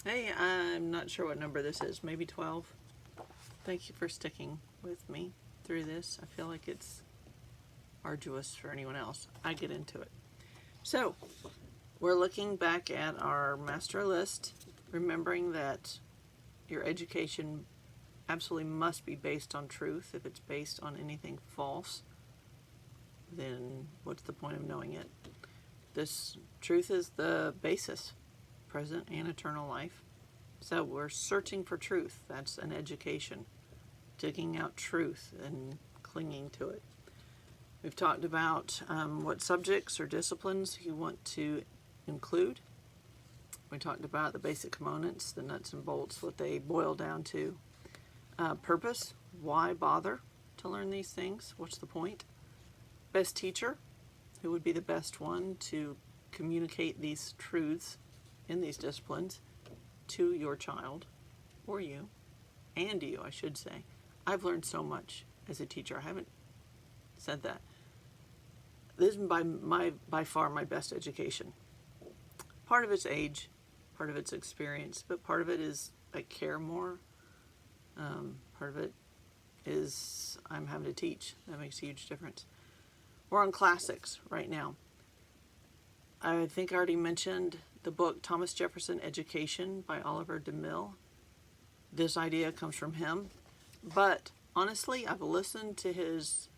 Hey, I'm not sure what number this is, maybe 12. Thank you for sticking with me through this. I feel like it's arduous for anyone else. I get into it. So, we're looking back at our master list, remembering that your education absolutely must be based on truth. If it's based on anything false, then what's the point of knowing it? This truth is the basis, present and eternal life. So we're searching for truth. That's an education. Digging out truth and clinging to it. We've talked about what subjects or disciplines you want to include. We talked about the basic components, the nuts and bolts, what they boil down to. Purpose, why bother to learn these things? What's the point? Best teacher, who would be the best one to communicate these truths in these disciplines to your child, or you, and you, I should say. I've learned so much as a teacher. I haven't said that. This is by far my best education. Part of it's age, part of it's experience, but part of it is I care more. Part of it is I'm having to teach. That makes a huge difference. We're on classics right now. I think I already mentioned the book Thomas Jefferson Education by Oliver DeMille. This idea comes from him. But honestly, I've listened to his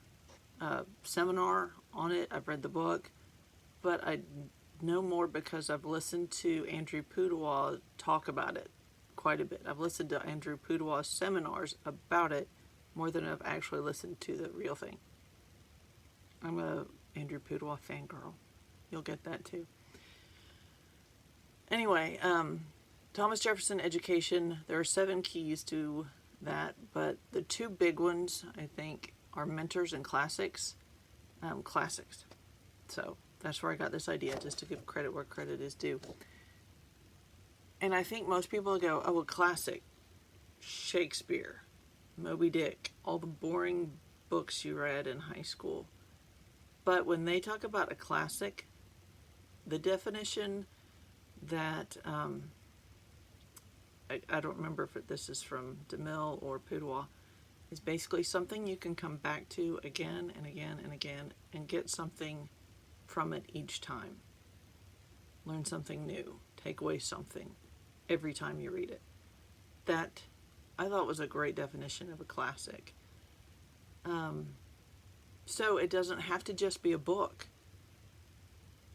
seminar on it. I've read the book. But I know more because I've listened to Andrew Pudewa talk about it quite a bit. I've listened to Andrew Pudewa's seminars about it more than I've actually listened to the real thing. I'm a Andrew Pudewa fangirl. You'll get that too. Anyway, Thomas Jefferson Education, there are 7 keys to that, but the 2 big ones, I think, are mentors and classics. Classics. So that's where I got this idea, just to give credit where credit is due. And I think most people go, oh, a classic, Shakespeare, Moby Dick, all the boring books you read in high school. But when they talk about a classic, the definition that, I don't remember if this is from DeMille or Pudewa, is basically something you can come back to again and again and again and get something from it each time. Learn something new. Take away something every time you read it. That I thought was a great definition of a classic. So it doesn't have to just be a book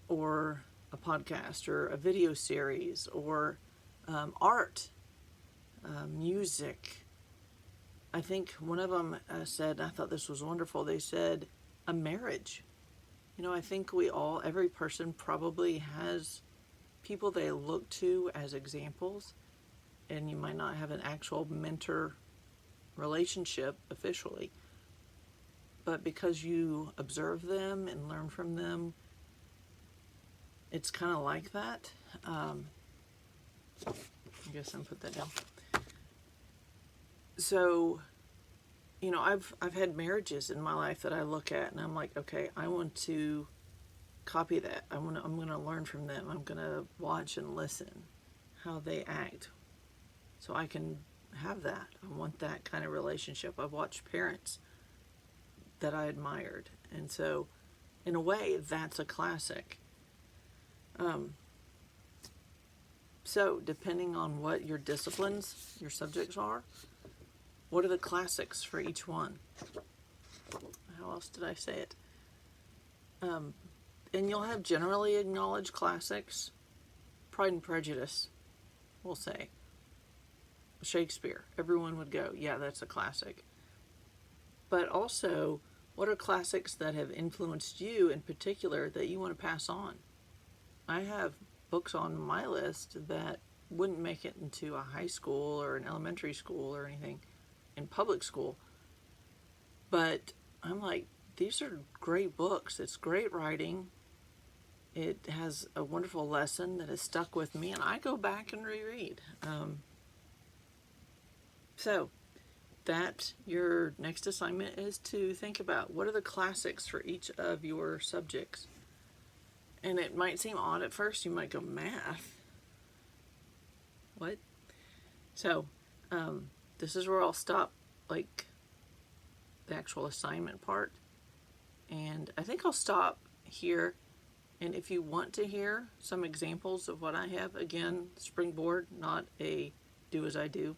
or a podcast or a video series or art, music. I think one of them said, I thought this was wonderful, they said a marriage. You know, I think every person probably has people they look to as examples, and you might not have an actual mentor relationship officially, but because you observe them and learn from them, it's kind of like that. I guess I'm put that down. So, you know, I've had marriages in my life that I look at and I'm like, okay, I want to copy that. I'm gonna learn from them. I'm gonna watch and listen how they act, so I can have that. I want that kind of relationship. I've watched parents that I admired, and so in a way that's a classic. So depending on what your disciplines, your subjects are, what are the classics for each one? How else did I say it? And you'll have generally acknowledged classics. Pride and Prejudice, we'll say. Shakespeare, everyone would go, yeah, that's a classic. But also, what are classics that have influenced you in particular that you want to pass on? I have books on my list that wouldn't make it into a high school or an elementary school or anything in public school. But I'm like, these are great books. It's great writing. It has a wonderful lesson that has stuck with me, and I go back and reread. So that your next assignment is to think about what are the classics for each of your subjects. And it might seem odd at first. You might go, math? what? So, this is where I'll stop, like, the actual assignment part. And I think I'll stop here. And if you want to hear some examples of what I have, again, springboard, not a do as I do,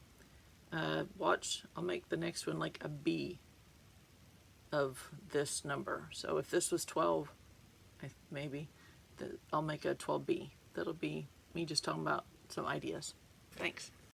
watch, I'll make the next one like a B of this number. So if this was 12, maybe, I'll make a 12B. That'll be me just talking about some ideas. Thanks.